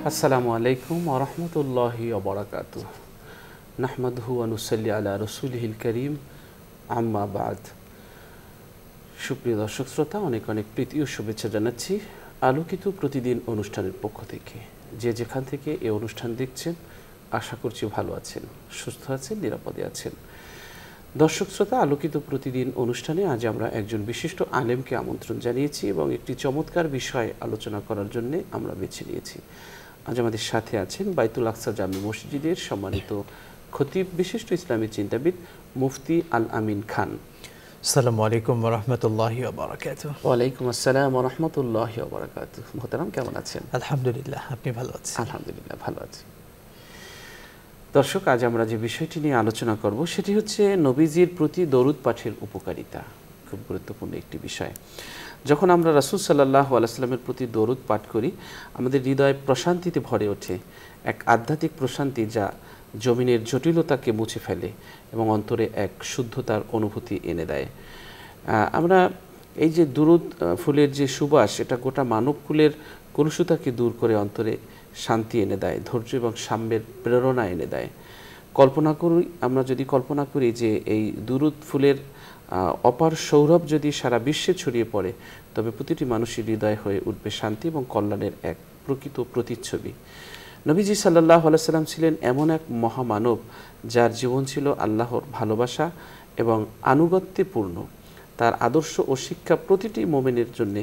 আসসালামু আলাইকুম ওয়া রাহমাতুল্লাহি ওয়া বারাকাতুহু নাহমাদুহু ওয়া নুসাল্লি আলা রাসূলিহিল কারীম আম্মা বা'দ। সুপ্রিয় দর্শক শ্রোতা, অনেক অনেক প্রীতি ও শুভেচ্ছা জানাচ্ছি আলোকিত প্রতিদিন অনুষ্ঠানের পক্ষ থেকে। যে যেখান থেকে এই অনুষ্ঠান দেখছেন আশা করছি ভালো আছেন, সুস্থ আছেন, নিরাপদে আছেন। দর্শক শ্রোতা, আলোকিত প্রতিদিন অনুষ্ঠানে আজ আমরা একজন বিশিষ্ট আলেমকে আমন্ত্রণ জানিয়েছি এবং একটি চমৎকার বিষয় আলোচনা করার জন্য আমরা বেছে নিয়েছি। আজ আমাদের সাথে আছেন বাইতুল আকসা জামে মসজিদের সম্মানিত খতিব, বিশিষ্ট ইসলামী চিন্তাবিদ মুফতি আল আমিন খান। আসসালামু আলাইকুম ওয়া রাহমাতুল্লাহি ওয়া বারাকাতুহু। ওয়ালাইকুম আসসালাম ওয়া রাহমাতুল্লাহি ওয়া বারাকাতুহু। মোহতারাম, কেমন আছেন? আলহামদুলিল্লাহ, আপনি ভালো আছেন? আলহামদুলিল্লাহ, ভালো আছি। দর্শক, আজ আমরা যে বিষয়টি নিয়ে আলোচনা করব সেটি হচ্ছে নবীজির প্রতি দরুদ পাঠের উপকারিতা। খুব গুরুত্বপূর্ণ একটি বিষয়। যখন আমরা রাসূল সাল্লাল্লাহু আলাইহি ওয়াসাল্লামের প্রতি দরুদ পাঠ করি, আমাদের হৃদয় প্রশান্তিতে ভরে ওঠে, এক আধ্যাত্মিক প্রশান্তি যা জমিনের জটিলতাকে মুছে ফেলে এবং অন্তরে এক শুদ্ধতার অনুভূতি এনে দেয়। আমরা এই যে দুরুদ ফুলের যে সুবাস, এটা গোটা মানবকুলের কলুষতাকে দূর করে অন্তরে শান্তি এনে দেয়, ধৈর্য এবং সাম্যের প্রেরণা এনে দেয়। আমরা যদি কল্পনা করি যে এই দুরুদ ফুলের অপার সৌরভ যদি সারা বিশ্বে ছড়িয়ে পড়ে, তবে প্রতিটি মানুষের হৃদয় হয়ে উঠবে শান্তি এবং কল্যাণের এক প্রকৃত প্রতিচ্ছবি। নবীজি সাল্লাল্লাহু আলাইহি সাল্লাম ছিলেন এমন এক মহামানব যার জীবন ছিল আল্লাহর ভালোবাসা এবং আনুগত্যে পূর্ণ। তার আদর্শ ও শিক্ষা প্রতিটি মোমেনের জন্য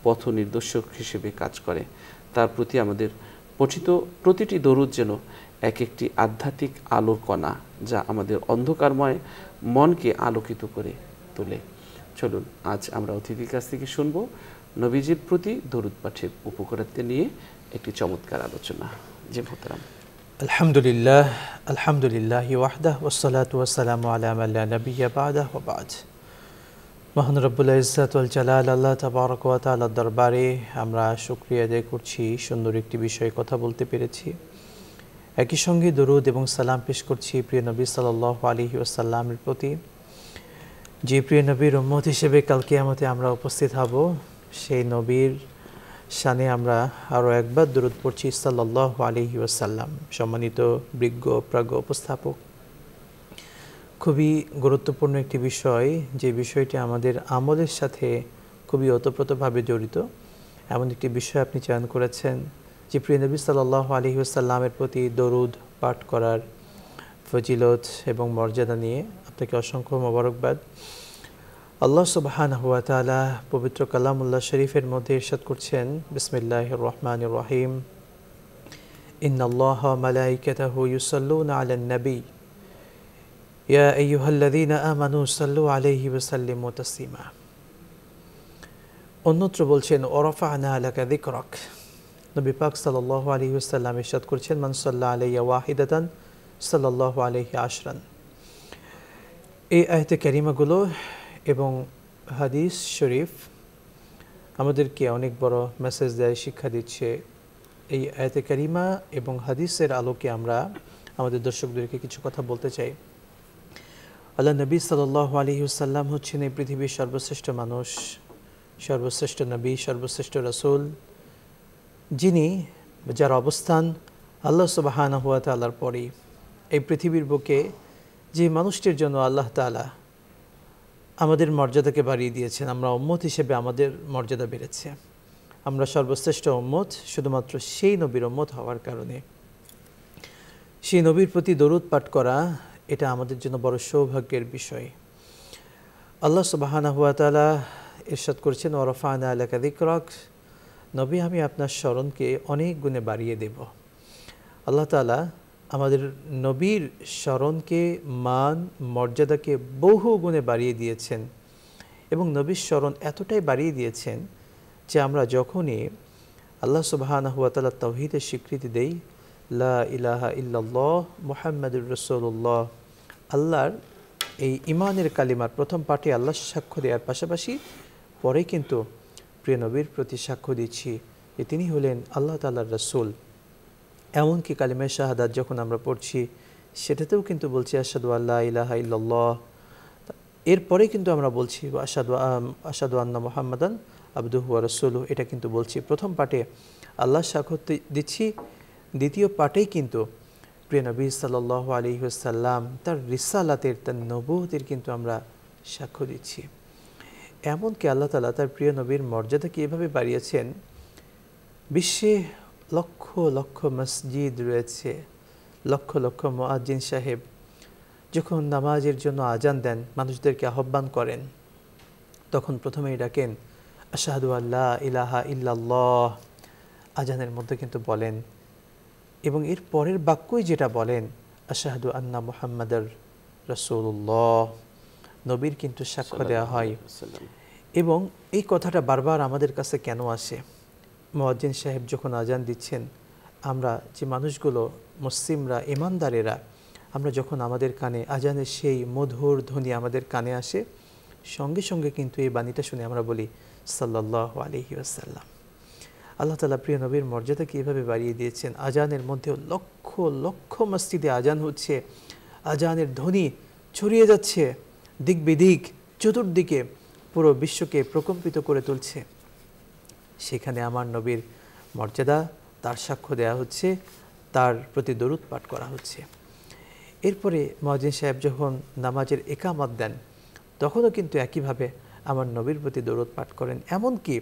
পথ নির্দেশক হিসেবে কাজ করে। তার প্রতি আমাদের পঠিত প্রতিটি দরুদ যেন এক একটি আধ্যাত্মিক আলোর কণা, যা আমাদের অন্ধকারময় মনকে আলোকিত করে তোলে। চলুন আজ আমরা অতিথির কাছ থেকে শুনব নবীজির প্রতি দরুদ পাঠের উপকারিতা নিয়ে একটি চমৎকার আলোচনা। জি মোহতারাম। আলহামদুলিল্লাহ, আলহামদুলিল্লাহি ওয়াহদাহু ওয়াসসালাতু ওয়াসসালামু আলা মান লা নাবিয়্যা বা'দাহু ওয়া বা'দ। মহান রব্বুল ইজ্জত ওয়াল জালাল আল্লাহ তাবারক ওয়া তাআলার দরবারে আমরা শুকরিয়া আদায় করছি, সুন্দর একটি বিষয়ে কথা বলতে পেরেছি। একই সঙ্গে দরুদ এবং সালাম পেশ করছি প্রিয় নবী সাল্লাল্লাহু আলাইহি ওয়াসাল্লামের প্রতি, যে প্রিয় নবীর উম্মত হিসেবে কাল কিয়ামতে আমরা উপস্থিত হব। সেই নবীর শানে আমরা আরও একবার দরুদ পড়ছি সাল্লাল্লাহু আলাইহি ওয়াসাল্লাম। সম্মানিত বিজ্ঞ প্রাজ্ঞ উপস্থাপক, খুবই গুরুত্বপূর্ণ একটি বিষয়, যে বিষয়টি আমাদের আমলের সাথে খুবই ওতপ্রোতভাবে জড়িত, এমন একটি বিষয় আপনি চয়ন করেছেন, যে প্রিয় নবী সাল্লাল্লাহু আলাইহি ওয়াসাল্লামের প্রতি দরুদ পাঠ করার ফজিলত এবং মর্যাদা নিয়ে আপনাকে অসংখ্য মোবারকবাদ। আল্লাহ সুবহানাহু ওয়া তাআলা পবিত্র কালামুল্লাহ শরীফের মধ্যে ইরশাদ করছেন, বিসমিল্লাহির রহমানির রহিম, ইন্নাল্লাহা ওয়া মালাইকাতাহু ইউসাল্লুনা আলান নবী ইয়া আইয়ুহাল্লাযীনা আমানু সাল্লু আলাইহি ওয়া সাল্লিমু তাসলিমা। অন্যত্র বলছেন, ওয়া রাফা'না লাকা যিকরাক। নবী পাক সাল্লাল্লাহু আলাইহি ওয়াসাল্লাম ইরশাদ করছেন, মান সাল্লা আলাইয়া ওয়াহিদাতান সাল্লাল্লাহু আলাইহি আশরান। এই আয়াতে কারিমাগুলো এবং হাদিস শরীফ আমাদেরকে অনেক বড় মেসেজ দেয়, শিক্ষা দিচ্ছে। এই আয়াতে কারিমা এবং হাদিসের আলোকে আমরা আমাদের দর্শকদেরকে কিছু কথা বলতে চাই। আল্লাহ নবী সাল্লাল্লাহু আলাইহি ওয়াসাল্লাম হচ্ছেন এই পৃথিবীর সর্বশ্রেষ্ঠ মানুষ, সর্বশ্রেষ্ঠ নবী, সর্বশ্রেষ্ঠ রাসূল, যার অবস্থান আল্লাহ সুবহানাহু ওয়া তাআলার পরেই। এই পৃথিবীর বুকে যে মানুষটির জন্য আল্লাহ তাআলা আমাদের মর্যাদাকে বাড়িয়ে দিয়েছেন, আমরা উম্মত হিসেবে আমাদের মর্যাদা বেড়েছে। আমরা সর্বশ্রেষ্ঠ উম্মত শুধুমাত্র সেই নবীর উম্মত হওয়ার কারণে। সেই নবীর প্রতি দরুদ পাঠ করা, এটা আমাদের জন্য বড় সৌভাগ্যের বিষয়। আল্লাহ সুবহানাহু ওয়া তাআলা ইরশাদ করেছেন, ওয়া রাফা'না লাকা যিকরাক। নবী, আমি আপনার স্মরণকে অনেক গুণে বাড়িয়ে দেব। আল্লাহ তাআলা আমাদের নবীর স্মরণকে, মান মর্যাদাকে বহু গুণে বাড়িয়ে দিয়েছেন এবং নবীর স্মরণ এতটাই বাড়িয়ে দিয়েছেন যে আমরা যখনই আল্লাহ সুবহানাহু ওয়া তাআলা তাওহীদের স্বীকৃতি দেই, লা ইলাহা ইল্লাল্লাহ মুহাম্মাদুর রাসূলুল্লাহ, আল্লাহর এই ইমানের কালিমার প্রথম পাঠে আল্লাহ সাক্ষ্য দেওয়ার পাশাপাশি পরে কিন্তু প্রিয় নবীর প্রতি সাক্ষ্য দিচ্ছি যে তিনি হলেন আল্লাহ তাআলার রাসূল। এমনকি কালিমায়ে শাহাদাত যখন আমরা পড়ছি, সেটাতেও কিন্তু বলছি আশহাদু আল্লা ইলাহা ইল্লাল্লাহ। এরপরে কিন্তু আমরা বলছি আশহাদু আন্না মুহাম্মাদান আবদুহু ওয়া রাসূলুহু। এটা কিন্তু বলছি প্রথম পাঠে আল্লাহ সাক্ষ্য দিচ্ছি দ্বিতীয় পাঠেই কিন্তু প্রিয় নবী সাল্লাল্লাহু আলাইহি ওয়াসাল্লাম তার রিসালাতের, তার নবুয়তের কিন্তু আমরা সাক্ষ্য দিচ্ছি। এমনকি আল্লাহ তাআলা তার প্রিয় নবীর মর্যাদাকে এভাবে বাড়িয়েছেন, বিশ্বে লক্ষ লক্ষ মসজিদ রয়েছে, লক্ষ লক্ষ মুয়াজ্জিন সাহেব যখন নামাজের জন্য আজান দেন, মানুষদেরকে আহ্বান করেন, তখন প্রথমেই ডাকেন আশহাদু আল্লা ইলাহা ইল্লাল্লাহ, আজানের মধ্যে কিন্তু বলেন, এবং এর পরের বাক্যই যেটা বলেন আশহাদু আন্না মুহাম্মাদার রাসূলুল্লাহ, নবীর কিন্তু সাক্ষ্য দেওয়া হয়। এবং এই কথাটা বারবার আমাদের কাছে কেন আসে? মুয়াজ্জিন সাহেব যখন আজান দিচ্ছেন, আমরা যে মানুষগুলো মুসলিমরা, ইমানদারেরা, আমরা যখন আমাদের কানে আজানের সেই মধুর ধ্বনি আমাদের কানে আসে, সঙ্গে সঙ্গে কিন্তু এই বাণীটা শুনে আমরা বলি সাল্লাল্লাহু আলাইহি ওয়াসাল্লাম। আল্লাহ তাআলা প্রিয় নবীর মর্যাদাকে এভাবে বাড়িয়ে দিয়েছেন। আজানের মধ্যেও লক্ষ লক্ষ মসজিদে আজান হচ্ছে, আজানের ধ্বনি ছড়িয়ে যাচ্ছে দিক বিদিক, চতুর্দিকে পুরো বিশ্বকে প্রকম্পিত করে তুলছে। সেখানে আমার নবীর মর্যাদা, তার সাক্ষ্য দেওয়া হচ্ছে, তার প্রতি দরুদ পাঠ করা হচ্ছে। এরপরে মুয়াজ্জিন সাহেব যখন নামাজের ইকামত দেন, তখনও কিন্তু একইভাবে আমার নবীর প্রতি দরুদ পাঠ করেন। এমনকি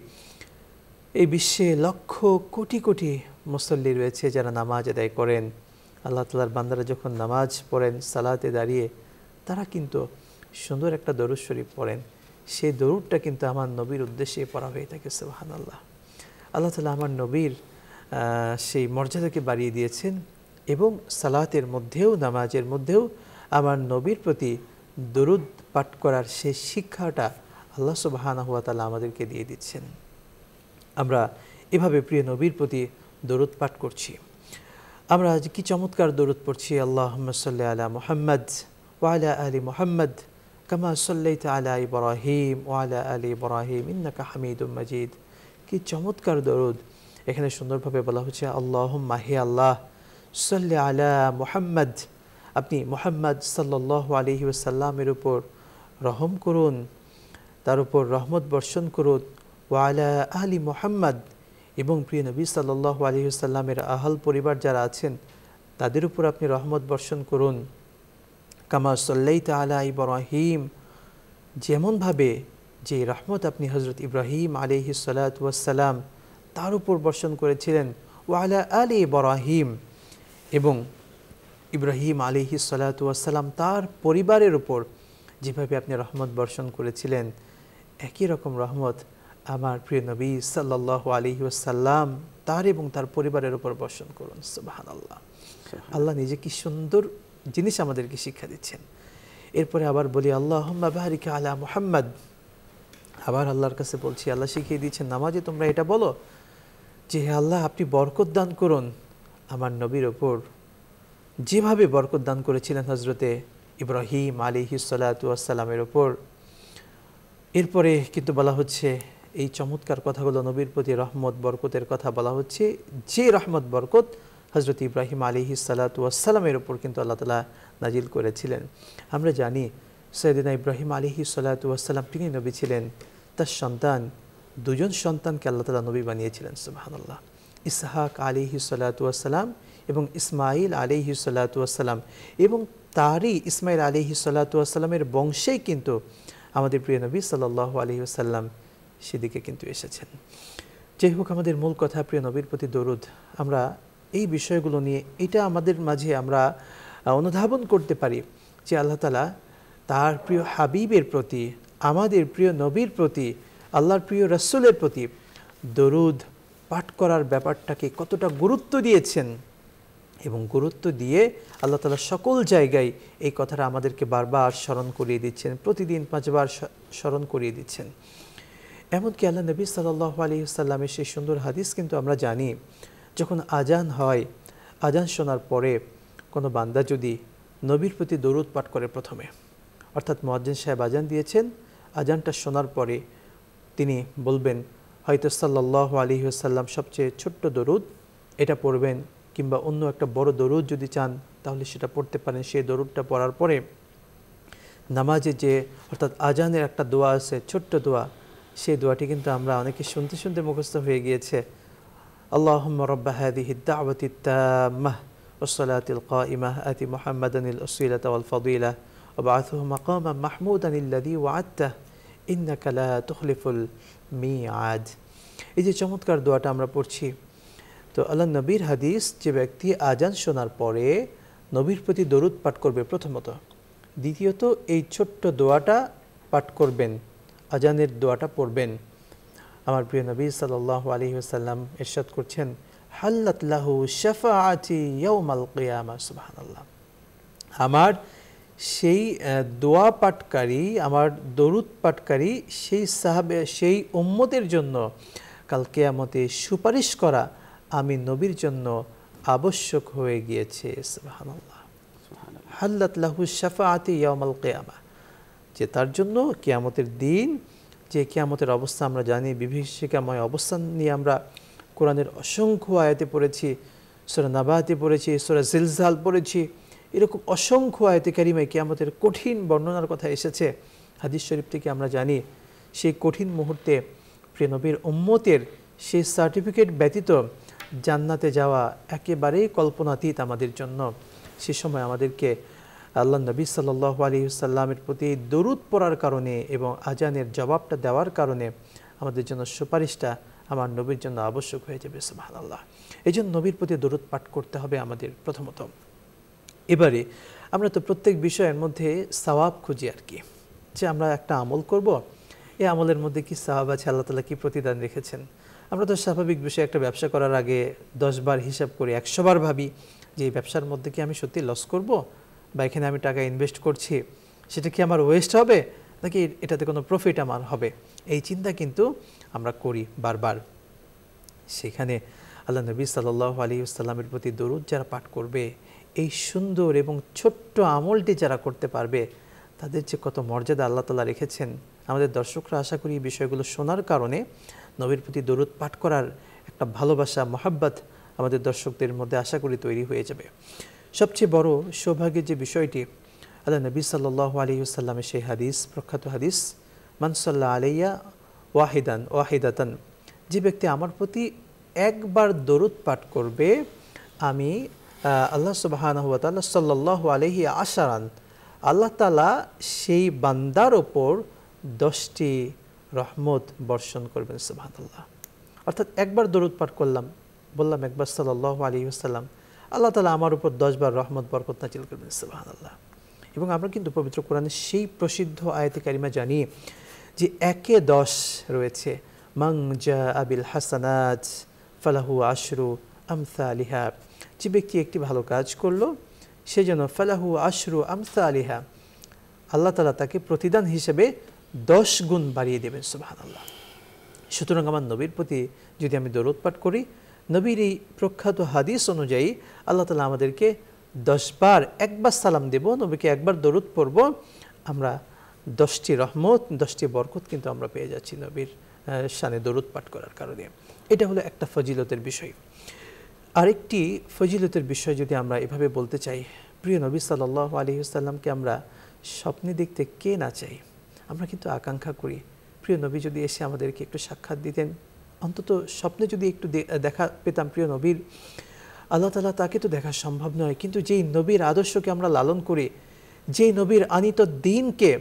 এই বিশ্বে লক্ষ কোটি কোটি মুসল্লি রয়েছে যারা নামাজ আদায় করেন। আল্লাহ তাআলার বান্দারা যখন নামাজ পড়েন, সালাতে দাঁড়িয়ে, তারা কিন্তু সুন্দর একটা দরুদ শরীফ পড়েন। সেই দরুদটা কিন্তু আমার নবীর উদ্দেশ্যে পড়া হয়ে থাকে। সুবহানাল্লাহ। আল্লাহ তাআলা আমার নবীর সেই মর্যাদাকে বাড়িয়ে দিয়েছেন, এবং সালাতের মধ্যেও, নামাজের মধ্যেও আমার নবীর প্রতি দরুদ পাঠ করার সেই শিক্ষাটা আল্লাহ সুবহানাহু ওয়া তাআলা আমাদেরকে দিয়ে দিচ্ছেন। আমরা এভাবে প্রিয় নবীর প্রতি দরুদ পাঠ করছি। আমরা আজ কি চমৎকার দরুদ পড়ছি, আল্লাহুম্মা সাল্লি আলা মুহাম্মাদ ওয়া আলা আলি মুহাম্মাদ কামা সাল্লাইতা আলা ইব্রাহিম ওয়া আলা আলি ইব্রাহিম ইন্নাকা হামিদুম মাজিদ। কি চমৎকার দরুদ! এখানে সুন্দরভাবে বলা হচ্ছে আল্লাহুম্মা, হে আল্লাহ, সাল্লি আলা মুহাম্মাদ, আপনি মুহাম্মদ সাল্লাল্লাহু আলাইহি ওয়াসাল্লামের উপর রহম করুন, তার উপর রহমত বর্ষণ করুন, ওয়া আলা আলি মুহাম্মাদ, এবং প্রিয় নবী সাল্লাল্লাহু আলাইহি ওয়াসাল্লামের আহল পরিবার যারা আছেন তাদের উপর আপনি রহমত বর্ষণ করুন। কামা সাল্লাইতা আলা ইব্রাহিম, যেমনভাবে যে রহমত আপনি হযরত ইব্রাহিম আলাইহিস সালাতু ওয়াস সালাম তার উপর বর্ষণ করেছিলেন, ওয়া আলা আলি ইব্রাহিম, এবং ইব্রাহিম আলাইহিস সালাতু ওয়াস সালাম তার পরিবারের উপর যেভাবে আপনি রহমত বর্ষণ করেছিলেন, একই রকম রহমত আমার প্রিয় নবী সাল্লাল্লাহু আলাইহি ওয়াসাল্লাম তার এবং তার পরিবারের উপর বর্ষণ করুন। সুবহানাল্লাহ। আল্লাহ নিজে কি সুন্দর জিনিস আমাদেরকে শিক্ষা দিচ্ছেন। এরপরে আবার বলি আল্লাহুম্মা বারিক আলা মুহাম্মাদ, আবার আল্লাহর কাছে বলছি, আল্লাহ শিখিয়ে দিচ্ছেন নামাজে তোমরা এটা বলো যে হে আল্লাহ, আপনি বরকত দান করুন আমার নবীর ওপর, যেভাবে বরকত দান করেছিলেন হজরতে ইব্রাহিম আলাইহিস সালাতু ওয়াস সালামের ওপর। এরপরে কিন্তু বলা হচ্ছে এই চমৎকার কথাগুলো, নবীর প্রতি রহমত বরকতের কথা বলা হচ্ছে, যে রহমত বরকত হজরত ইব্রাহিম আলাইহিস সালাতু ওয়াস সালামের ওপর কিন্তু আল্লাহ তাআলা নাজিল করেছিলেন। আমরা জানি সাইয়েদনা ইব্রাহিম আলাইহিস সালাতু ওয়াস সালাম তিনি নবী ছিলেন, তার সন্তান, দুজন সন্তানকে আল্লাহ তাআলা নবী বানিয়েছিলেন। সুবহানাল্লাহ। ইসহাক আলাইহিস সালাতু ওয়াস সালাম এবং ইসমাইল আলাইহিস সালাতু ওয়াস সালাম, এবং তারই ইসমাইল আলাইহিস সালাতু ওয়াস সালামের বংশেই কিন্তু আমাদের প্রিয় নবী সাল্লাল্লাহু আলাইহি ওয়াসাল্লাম সেদিকে কিন্তু এসেছেন। যাই হোক, আমাদের মূল কথা প্রিয় নবীর প্রতি দরুদ। আমরা এই বিষয়গুলো নিয়ে এটা আমাদের মাঝে আমরা অনুধাবন করতে পারি যে আল্লাহ তাআলা তার প্রিয় হাবিবের প্রতি, আমাদের প্রিয় নবীর প্রতি, আল্লাহর প্রিয় রাসূলের প্রতি দরুদ পাঠ করার ব্যাপারটাকে কতটা গুরুত্ব দিয়েছেন, এবং গুরুত্ব দিয়ে আল্লাহ তাআলা সকল জায়গায় এই কথাটা আমাদেরকে বারবার স্মরণ করিয়ে দিচ্ছেন, প্রতিদিন 5 বার স্মরণ করিয়ে দিচ্ছেন। এমনকি আল্লাহ নবী সাল্লাল্লাহু আলাইহি ওয়াসাল্লামের সেই সুন্দর হাদিস কিন্তু আমরা জানি, যখন আজান হয়, আজান শোনার পরে কোনো বান্দা যদি নবীর প্রতি দরুদ পাঠ করে প্রথমে, অর্থাৎ মুয়াজ্জিন সাহেব আজান দিয়েছেন, আজানটা শোনার পরে তিনি বলবেন হয়তো সাল্লাল্লাহু আলাইহি ওয়াসাল্লাম সবচেয়ে ছোট্ট দরুদ এটা পড়বেন, কিংবা অন্য একটা বড় দরুদ যদি চান তাহলে সেটা পড়তে পারেন। সেই দরুদটা পড়ার পরে নামাজে যে অর্থাৎ আজানের একটা দোয়া আছে, ছোট্ট দোয়া, সেই দোয়াটি কিন্তু আমরা অনেকে শুনতে শুনতে মুখস্থ হয়ে গিয়েছে। আল্লাহুম্মা রাব্বা হাযিহিদ দাওয়াতিত তাম্মাহ ওয়াস-সালাতিল কাইমাহ আতি মুহাম্মাদানিল ওয়াসিলাতা ওয়াল ফাদিলা ওয়াবআথহু মাকামান মাহমুদান আল্লাযী ওয়া'আদতাহু ইন্নাকা লা তুখলিফুল মিআদ। এই যে চমৎকার দোয়াটা আমরা পড়ছি, তো আল্লাহ নবীর হাদিস, যে ব্যক্তি আজান শোনার পরে নবীর প্রতি দরুদ পাঠ করবে প্রথমত, দ্বিতীয়ত এই ছোট্ট দোয়াটা পাঠ করবেন, আজানের দোয়াটা পড়বেন। আমার প্রিয় নবী সাল্লাল্লাহু আলাইহি ওয়াসাল্লাম ইরশাদ করছেন, হাল্লাত লাহু শাফাআতি ইয়াউমাল কিয়ামা। সুবহানাল্লাহ। আমার সেই দোয়া পাঠকারী, আমার দরুদ পাঠকারী সেই সাহাবে, সেই উম্মতের জন্য কাল কিয়ামতে সুপারিশ করা আমি নবীর জন্য আবশ্যক হয়ে গিয়েছে। সুবহানাল্লাহ। হাল্লাত লাহু শাফাআতি ইয়াউমাল কিয়ামা, যে তার জন্য কিয়ামতের দিন, যে কিয়ামতের অবস্থা আমরা জানি, বিভীষিকাময় অবস্থান নিয়ে আমরা কোরআনের অসংখ্য আয়াতে পড়েছি, সূরা নাবাতে পড়েছি, সূরা জিলজাল পড়েছি, এরকম অসংখ্য আয়াতে কারিমায় কিয়ামতের কঠিন বর্ণনার কথা এসেছে। হাদিস শরীফ থেকে আমরা জানি সেই কঠিন মুহূর্তে প্রিয় নবীর উম্মতের সেই সার্টিফিকেট ব্যতীত জান্নাতে যাওয়া একেবারেই কল্পনাতীত আমাদের জন্য। সে সময় আমাদেরকে আল্লাহ নবী সাল্লাল্লাহু আলাইহি ওয়াসাল্লামের প্রতি দরুদ পড়ার কারণে এবং আজানের জবাবটা দেওয়ার কারণে আমাদের জন্য সুপারিশটা আমার নবীর জন্য আবশ্যক হয়ে যাবে। সুবহানাল্লাহ। এই জন্য নবীর প্রতি দরুদ পাঠ করতে হবে আমাদের প্রথমত। এবারে আমরা তো প্রত্যেক বিষয়ের মধ্যে সওয়াব খুঁজি আর কি, যে আমরা একটা আমল করব, এই আমলের মধ্যে কি সওয়াব আছে, আল্লাহ তাআলা কি প্রতিদান রেখেছেন। আমরা তো স্বাভাবিক বিষয়ে একটা ব্যবসা করার আগে 10 বার হিসাব করি, 100 বার ভাবি যে এই ব্যবসার মধ্যে কি আমি সত্যি লস করব, বা এখানে আমি টাকা ইনভেস্ট করছি সেটা কি আমার ওয়েস্ট হবে, নাকি এটাতে কোনো প্রফিট আমার হবে। এই চিন্তা কিন্তু আমরা করি বারবার। সেখানে আল্লাহ নবী সাল্লাল্লাহু আলাইহি ওয়াসাল্লামের প্রতি দরুদ যারা পাঠ করবে, এই সুন্দর এবং ছোট্ট আমলটি যারা করতে পারবে, তাদের যে কত মর্যাদা আল্লাহ তাআলা রেখেছেন। আমাদের দর্শকরা আশা করি এই বিষয়গুলো শোনার কারণে নবীর প্রতি দরুদ পাঠ করার একটা ভালোবাসা, মহাব্বত আমাদের দর্শকদের মধ্যে আশা করি তৈরি হয়ে যাবে। সবচেয়ে বড় সৌভাগ্যের যে বিষয়টি, আল্লাহ নবী সাল্লাল্লাহু আলাইহি ওয়াসাল্লামের সেই হাদিস, প্রখ্যাত হাদিস, মান সাল্লা আলাইয়া ওয়াহিদাতান, যে ব্যক্তি আমার প্রতি একবার দরুদ পাঠ করবে, আমি আল্লাহ সুবহানাহু ওয়া তাআলা সাল্লাল্লাহু আলাইহি আশারান, আল্লাহ তাআলা সেই বান্দার ওপর 10টি রহমত বর্ষণ করবেন। সুবহানাল্লাহ। অর্থাৎ একবার দরুদ পাঠ করলাম, বললাম একবার সাল্লাল্লাহু আলাইহি ওয়াসাল্লাম, আল্লাহ তাআলা আমার উপর 10 বার রহমত বরকত নাজিল করবেন। সুবহানাল্লাহ। এবং আমরা কিন্তু পবিত্র কোরআনের সেই প্রসিদ্ধ আয়াতে কারিমা জানি যে 1-এ 10 রয়েছে, মান জাআ বিল হাসানাত ফালাহু আশরু আমসালিহা, যে ব্যক্তি একটি ভালো কাজ করলো সে যেন ফালাহু আশরু আমসালিহা, আল্লাহ তাআলা তাকে প্রতিদান হিসেবে 10 গুণ বাড়িয়ে দেবেন। সুবহানাল্লাহ। সুতরাং আমার নবীর প্রতি যদি আমি দরুদ পাঠ করি, নবীর এই প্রখ্যাত হাদিস অনুযায়ী আল্লাহ তাআলা আমাদেরকে 10 বার, একবার সালাম দেব, নবীকে একবার দরুদ পড়ব, আমরা 10টি রহমত, 10টি বরকত কিন্তু আমরা পেয়ে যাচ্ছি নবীর শানে দরুদ পাঠ করার কারণে। এটা হলো একটা ফজিলতের বিষয়। আরেকটি ফজিলতের বিষয় যদি আমরা এভাবে বলতে চাই, প্রিয় নবী সাল্লাল্লাহু আলাইহি ওয়াসাল্লামকে আমরা স্বপ্নে দেখতে কে না চাই। আমরা কিন্তু আকাঙ্ক্ষা করি প্রিয় নবী যদি এসে আমাদেরকে একটু সাক্ষাৎ দিতেন, অন্তত স্বপ্নে যদি একটু দেখা পেতাম প্রিয় নবীর। আল্লাহ তাআলা তাকে তো দেখা সম্ভব নয়, কিন্তু যেই নবীর আদর্শকে আমরা লালন করি, যেই নবীর আনিত দ্বীনকে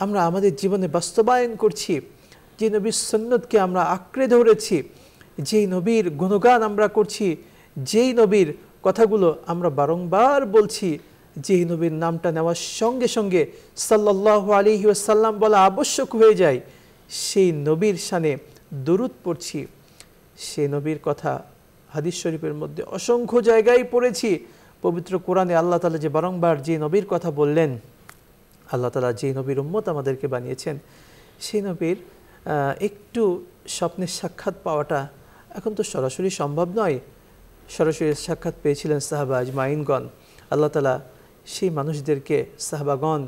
আমরা আমাদের জীবনে বাস্তবায়ন করছি, যে নবীর সুন্নতকে আমরা আঁকড়ে ধরেছি, যেই নবীর গুণগান আমরা করছি, যেই নবীর কথাগুলো আমরা বারংবার বলছি, যেই নবীর নামটা নেওয়ার সঙ্গে সঙ্গে সাল্লাল্লাহু আলাইহি ওয়াসাল্লাম বলা আবশ্যক হয়ে যায়, সেই নবীর শানে দরুদ পড়ছি। সেই নবীর কথা হাদিস শরীফের মধ্যে অসংখ্য জায়গায় পড়েছি। পবিত্র কোরআনে আল্লাহ তাআলা যে বারংবার যে নবীর কথা বললেন, আল্লাহ তাআলা যে নবীর উম্মত আমাদেরকে বানিয়েছেন, সেই নবীর একটু স্বপ্নের সাক্ষাৎ পাওয়াটা এখন তো সরাসরি সম্ভব নয়। সরাসরি সাক্ষাৎ পেয়েছিলেন সাহাবা আজমাইনগণ। আল্লাহ তাআলা সেই মানুষদেরকে, সাহাবাগণ,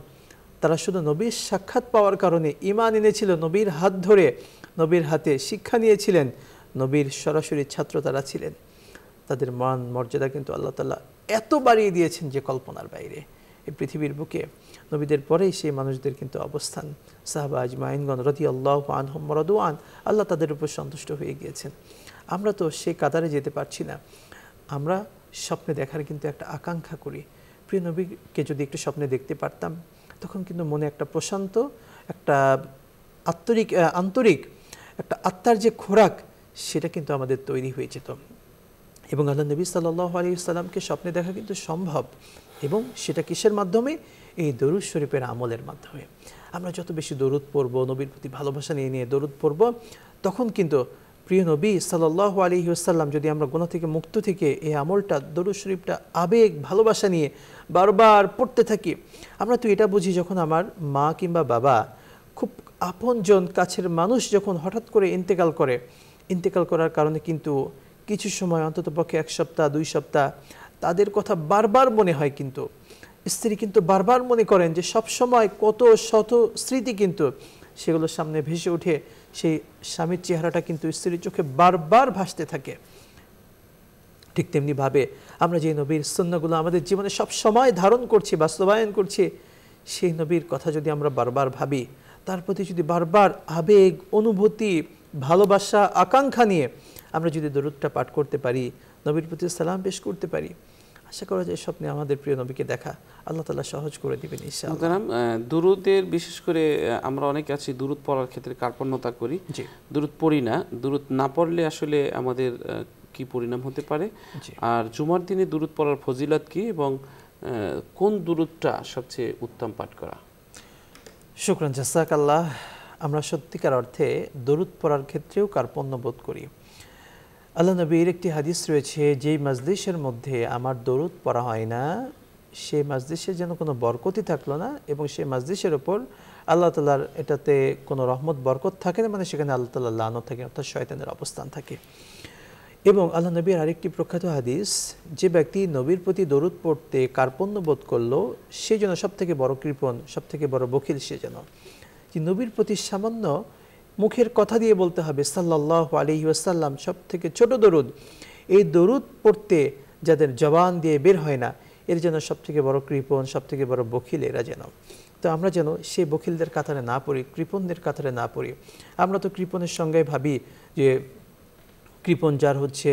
তারা শুধু নবীর সাক্ষাৎ পাওয়ার কারণে ঈমান এনেছিল, নবীর হাত ধরে নবীর হাতে শিক্ষা নিয়েছিলেন, নবীর সরাসরি ছাত্র তারা ছিলেন। তাদের মান মর্যাদা কিন্তু আল্লাহ তাআলা এত বাড়িয়ে দিয়েছেন যে কল্পনার বাইরে। এই পৃথিবীর বুকে নবীদের পরেই সেই মানুষদের কিন্তু অবস্থান। সাহাবা আজমাইনগণ রাদিয়াল্লাহু আনহুম ওয়া রাদু আন, আল্লাহ তাদের উপর সন্তুষ্ট হয়ে গিয়েছেন। আমরা তো সেই কাতারে যেতে পারছি না। আমরা স্বপ্নে দেখার কিন্তু একটা আকাঙ্ক্ষা করি। প্রিয় নবীকে যদি একটু স্বপ্নে দেখতে পারতাম, তখন কিন্তু মনে একটা প্রশান্ত, একটা আন্তরিক একটা আত্মার যে খোরাক, সেটা কিন্তু আমাদের তৈরি হয়ে যেত। এবং আল্লাহ নবী সাল্লাল্লাহু আলাইহি ওয়াসাল্লামকে স্বপ্নে দেখা কিন্তু সম্ভব, এবং সেটা কিসের মাধ্যমে? এই দরুদ শরীফের আমলের মাধ্যমে। আমরা যত বেশি দরুদ পড়ব, নবীর প্রতি ভালোবাসা নিয়ে নিয়ে দরুদ পড়ব, তখন কিন্তু প্রিয় নবী সাল্লাল্লাহু আলাইহি ওয়াসাল্লাম, যদি আমরা গুনাহ থেকে মুক্ত থেকে এই আমলটা, দরুদ শরীফটা আবেগ ভালোবাসা নিয়ে বারবার পড়তে থাকি, আমরা তো এটা বুঝি যখন আমার মা কিংবা বাবা, খুব আপনজন কাছের মানুষ যখন হঠাৎ করে ইন্তেকাল করার কারণে কিন্তু কিছু সময়, অন্তত পক্ষে 1 সপ্তাহ 2 সপ্তাহ, তাদের কথা বারবার মনে হয়। কিন্তু স্ত্রী কিন্তু বারবার মনে করেন যে সব সময় কত শত স্মৃতি কিন্তু সেগুলোর সামনে ভেসে ওঠে, সেই স্বামীর চেহারাটা কিন্তু স্ত্রীর চোখে বারবার ভাসতে থাকে। ঠিক তেমনিভাবে আমরা যে নবীর সুন্নাহগুলো আমাদের জীবনে সব সময় ধারণ করছি, বাস্তবায়ন করছি, সেই নবীর কথা যদি আমরা বারবার ভাবি, তার প্রতি যদি বারবার আবেগ, অনুভূতি, ভালোবাসা, আকাঙ্ক্ষা নিয়ে আমরা যদি দরুদটা পাঠ করতে পারি, নবীর প্রতি সালাম পেশ করতে পারি, আশা করা যায় স্বপ্নে আমাদের প্রিয় নবীকে দেখা আল্লাহ তাআলা সহজ করে দিবেন ইনশাআল্লাহ। দুরুদের বিশেষ করে আমরা অনেকে আছি দুরুদ পড়ার ক্ষেত্রে কার্পণ্যতা করি, দুরুদ পড়ি না। দুরুদ না পড়লে আসলে আমাদের কি পরিণাম হতে পারে, আর জুমার দিনে দুরুদ পড়ার ফজিলত কি, এবং কোন দুরুদটা সবচেয়ে উত্তম পাঠ করা? শুকরান, জাযাকাল্লাহ। আমরা সত্যিকার অর্থে দরুদ পড়ার ক্ষেত্রেও কার্পণ্য বোধ করি। আল্লাহ নবীর একটি হাদিস রয়েছে, যেই মাজলিসের মধ্যে আমার দরুদ পড়া হয় না, সেই মাজলিসে যেন কোনো বরকতই থাকলো না, এবং সেই মাজলিসের ওপর আল্লাহ তাআলার এটাতে কোনো রহমত বরকত থাকে না, মানে সেখানে আল্লাহ তাআলার লানত থাকে, অর্থাৎ শয়তানের অবস্থান থাকে। এবং আল্লাহ নবীর আরেকটি প্রখ্যাত হাদিস, যে ব্যক্তি নবীর প্রতি দরুদ পড়তে কার্পণ্য বোধ করলো, সে যেন সব থেকে বড় কৃপণ, সব থেকে বড় বখিল। সে যেন যে নবীর প্রতি সামান্য মুখের কথা দিয়ে বলতে হবে সাল্লাল্লাহু আলাইহি ওয়াসাল্লাম, সব থেকে ছোট দরুদ, এই দরুদ পড়তে যাদের জবান দিয়ে বের হয় না, এর যেন সব থেকে বড় কৃপণ, সব থেকে বড় বখিল এরা যেন। তো আমরা যেন সেই বখিলদের কাতারে না পড়ি, কৃপণদের কাতারে না পড়ি। আমরা তো কৃপণের সঙ্গে ভাবি যে কৃপণ যার হচ্ছে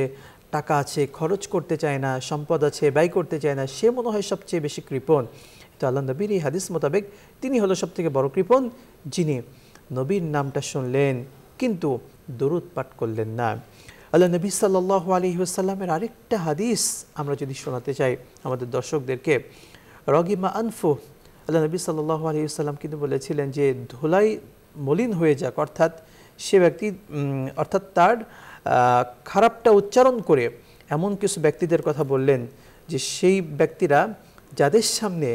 টাকা আছে, খরচ করতে চায় না, সম্পদ আছে, ব্যয় করতে চায় না, সে মনে হয় সবচেয়ে বেশি কৃপণ। তো আল্লাহ নবীর এই হাদিস মোতাবেক তিনি হলো সব থেকে বড় কৃপণ, যিনি নবীর নামটা শুনলেন কিন্তু দরুদ পাঠ করলেন না। আল্লাহ নবী সাল্লাল্লাহু আলাইহি ওয়াসাল্লামের আরেকটা হাদিস আমরা যদি শোনাতে চাই আমাদের দর্শকদেরকে, রগিমা আনফু, আল্লাহ নবী সাল্লাল্লাহু আলাইহি ওয়াসাল্লাম কিন্তু বলেছিলেন যে ধুলাই মলিন হয়ে যাক, অর্থাৎ সে ব্যক্তি, অর্থাৎ তার খারাপটা উচ্চারণ করে এমন কিছু ব্যক্তিদের কথা বললেন যে সেই ব্যক্তিরা যাদের সামনে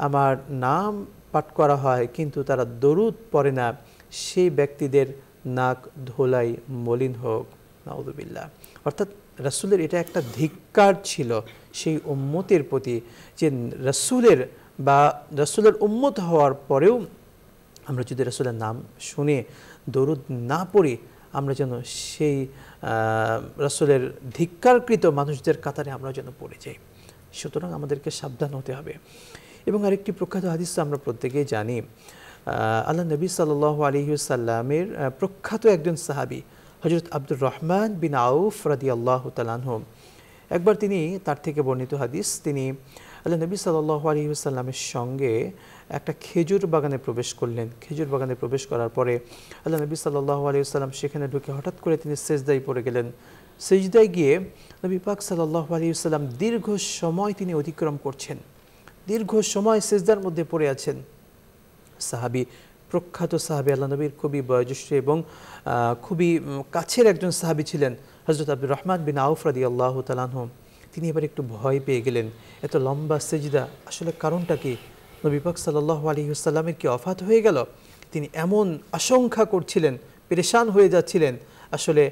আমার নাম পাঠ করা হয় কিন্তু তারা দরুদ পড়ে না, সেই ব্যক্তিদের নাক ধোলাই মলিন হোক, নাউযুবিল্লাহ। অর্থাৎ রাসূলের এটা একটা ধিক্কার ছিল সেই উম্মতের প্রতি, যে রাসূলের উম্মত হওয়ার পরেও আমরা যদি রাসূলের নাম শুনে দরুদ না পড়ি, আমরা যেন সেই রাসূলের ধিক্কারকৃত মানুষদের কাতারে আমরা যেন পড়ে যাই। সুতরাং আমাদেরকে সাবধান হতে হবে। এবং আরেকটি প্রখ্যাত হাদিস আমরা প্রত্যেকেই জানি, আল্লাহ নবী সাল্লাল্লাহু আলাইহি ওয়াসাল্লামের প্রখ্যাত একজন সাহাবী হযরত আব্দুর রহমান বিন আউফ রাদিয়াল্লাহু তাআলা আনহু, একবার তিনি, তার থেকে বর্ণিত হাদিস, তিনি আল্লাহ নবী সাল্লাল্লাহু আলাইহি ওয়াসাল্লামের সঙ্গে একটা খেজুর বাগানে প্রবেশ করলেন। খেজুর বাগানে প্রবেশ করার পরে আল্লাহ নবী সাল্লাল্লাহু আলাইহি ওয়াসাল্লাম সেখানে ঢুকে হঠাৎ করে তিনি সেজদায় পড়ে গেলেন। সেজদায় গিয়ে নবী পাক সাল্লাল্লাহু আলাইহি ওয়াসাল্লাম দীর্ঘ সময় তিনি অতিক্রম করছেন, দীর্ঘ সময় সেজদার মধ্যে পড়ে আছেন। সাহাবী, প্রখ্যাত সাহাবী, আল্লাহ নবীর খুবই বয়োজ্যেষ্ঠ এবং খুবই কাছের একজন সাহাবী ছিলেন হযরত আব্দুর রহমান বিন আউফ রাদিয়াল্লাহু তাআলা আনহু। তিনি এবার একটু ভয় পেয়ে গেলেন, এত লম্বা সেজদা, আসলে কারণটা কি? নবী পাক সাল্লাল্লাহু আলাইহি ওয়াসাল্লামের কি ওফাত হয়ে গেল? তিনি এমন আশঙ্কা করছিলেন, পেরেশান হয়ে যাচ্ছিলেন, আসলে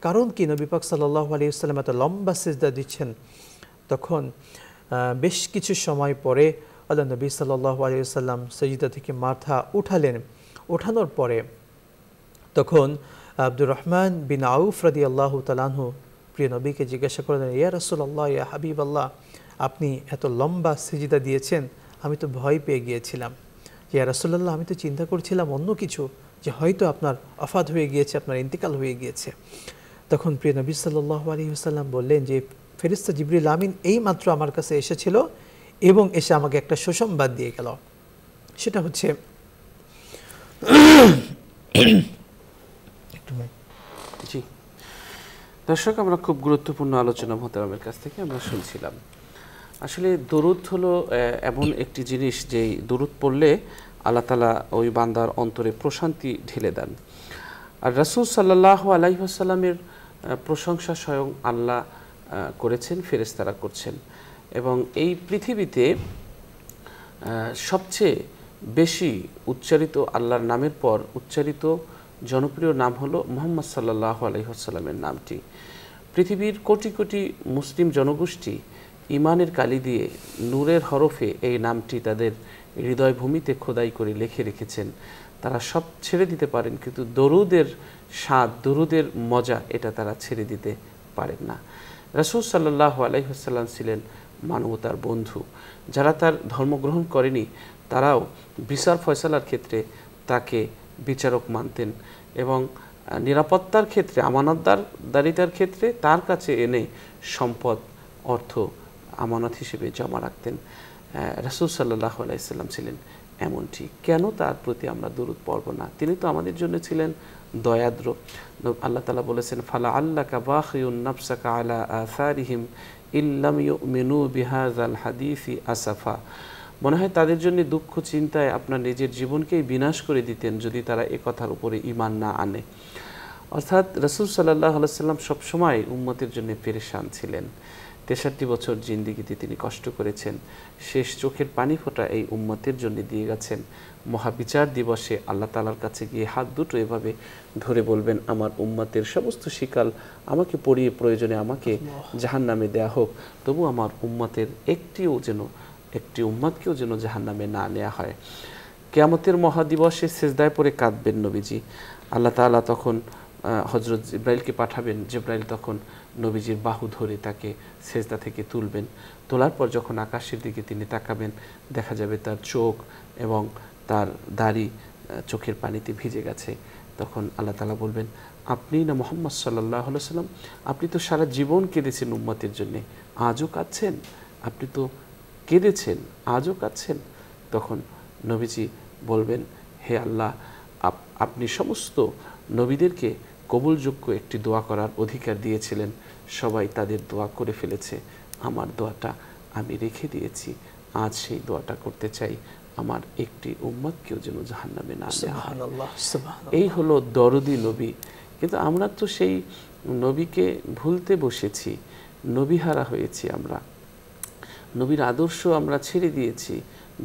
কারণ কি নবী পাক সাল্লাল্লাহু আলাইহি ওয়াসাল্লাম এত লম্বা সেজদা দিচ্ছেন? তখন বেশ কিছু সময় পরে আল্লাহ নবী সাল্লাল্লাহু আলাইহি ওয়াসাল্লাম সেজদা থেকে মাথা উঠালেন। ওঠানোর পরে তখন আব্দুর রহমান বিন আউফ রাদিয়াল্লাহু তাআলা আনহু প্রিয় নবীকে জিজ্ঞাসা করলেন, ইয়া রাসূলুল্লাহ, ইয়া হাবিবাল্লাহ, আপনি এত লম্বা সেজদা দিয়েছেন, আমি তো ভয় পেয়ে গিয়েছিলাম। ইয়া রাসূলুল্লাহ, আমি তো চিন্তা করছিলাম অন্য কিছু, যে হয়তো আপনার ওফাত হয়ে গিয়েছে, আপনার ইন্তেকাল হয়ে গিয়েছে। তখন প্রিয় নবী সাল্লাল্লাহু আলাইহি ওয়াসাল্লাম বললেন যে ফেরেশতা জিবরিল আমিন এইমাত্র আমার কাছে এসেছিল এবং এসে আমাকে একটা সুসংবাদ দিয়ে গেল। সেটা হচ্ছে জি দর্শক, আমরা খুব গুরুত্বপূর্ণ আলোচনা মোহতারামের কাছ থেকে আমরা শুনছিলাম। আসলে দরুদ হলো এমন একটি জিনিস যে দরুদ পড়লে আল্লাহ তাআলা ওই বান্দার অন্তরে প্রশান্তি ঢেলে দেন। আর রাসূল সাল্লাল্লাহু আলাইহি ওয়াসাল্লামের প্রশংসা স্বয়ং আল্লাহ করেছেন, ফেরেশতারা করছেন। এবং এই পৃথিবীতে সবচেয়ে বেশি উচ্চারিত আল্লাহর নামের পর উচ্চারিত জনপ্রিয় নাম হলো মুহাম্মদ সাল্লাল্লাহু আলাইহি ওয়াসাল্লামের নামটি। পৃথিবীর কোটি কোটি মুসলিম জনগোষ্ঠী ইমানের কালি দিয়ে নূরের হরফে এই নামটি তাদের হৃদয় ভূমিতে খোদাই করে লিখে রেখেছেন। তারা সব ছেড়ে দিতে পারেন, কিন্তু দরুদের স্বাদ, দরুদের মজা এটা তারা ছেড়ে দিতে পারেন না। রাসূল সাল্লাল্লাহু আলাইহি ওয়াসাল্লাম ছিলেন মানবতার বন্ধু। যারা তার ধর্মগ্রহণ করেনি তারাও বিচার ফয়সালার ক্ষেত্রে তাকে বিচারক মানতেন এবং নিরাপত্তার ক্ষেত্রে, আমানতদারিতার ক্ষেত্রে তার কাছে এনে সম্পদ, অর্থ আমানত হিসেবে জমা রাখতেন। রাসূল সাল্লাল্লাহু আলাইহি ওয়াসাল্লাম ছিলেন এমনটি। কেন তার প্রতি আমরা দরুদ পড়ব না? তিনি তো আমাদের জন্য ছিলেন দয়াদ্র। আল্লাহ তাআলা বলেছেন, ফালা আল্লাকা বাখিউন নাফসাকা আলা আসারিহিম ইল্লাম ইউমিনু বিহাযাল হাদিসি আসাফা। মনে হয় তাদের জন্য দুঃখ চিন্তায় আপনার নিজের জীবনকেই বিনাশ করে দিতেন যদি তারা এ কথার উপরে ঈমান না আনে। অর্থাৎ রাসূল সাল্লাল্লাহু আলাইহি ওয়াসাল্লাম সবসময় উম্মতের জন্য পেরেশান ছিলেন। 63 বছর জিন্দেগিতে তিনি কষ্ট করেছেন, শেষ চোখের পানি ফোঁটা এই উম্মতের জন্য দিয়ে গেছেন। মহাবিচার দিবসে আল্লাহ তাআলার কাছে গিয়ে হাত দুটো এভাবে ধরে বলবেন, আমার উম্মতের সমস্ত শিকাল আমাকে পড়িয়ে প্রয়োজনে আমাকে জাহান্নামে দেয়া হোক, তবু আমার উম্মতের একটি উম্মতকেও যেন জাহান্নামে না নেওয়া হয়। কিয়ামতের মহাদিবসে সিজদায় পড়ে কাঁদবেন নবীজি। আল্লাহ তাআলা তখন হযরত জিবরাইলকে পাঠাবেন। জিবরাইল তখন নবীজির বাহু ধরে তাকে সিজদা থেকে তুলবেন। তোলার পর যখন আকাশের দিকে তিনি তাকাবেন, দেখা যাবে তার চোখ এবং তার দাড়ি চোখের পানিতে ভিজে গেছে। তখন আল্লাহ তাআলা বলবেন, আপনি না মুহাম্মদ সাল্লাল্লাহু আলাইহি ওয়াসাল্লাম? আপনি তো সারা জীবন কেঁদেছেন উম্মতের জন্য, আজও কাঁদছেন? আপনি তো কেঁদেছেন, আজও কাঁদছেন? তখন নবীজি বলবেন, হে আল্লাহ, আপনি সমস্ত নবীদেরকে কবুলযোগ্য একটি দোয়া করার অধিকার দিয়েছিলেন, সবাই তাদের দোয়া করে ফেলেছে, আমার দোয়াটা আমি রেখে দিয়েছি। আজ সেই দোয়াটা করতে চাই, আমার একটি উম্মতকেও যেন জাহান্নামে না দেওয়া হয়। এই হলো দরদি নবী। কিন্তু আমরা তো সেই নবীকে ভুলতে বসেছি, নবীহারা হয়েছি। আমরা নবীর আদর্শ আমরা ছেড়ে দিয়েছি,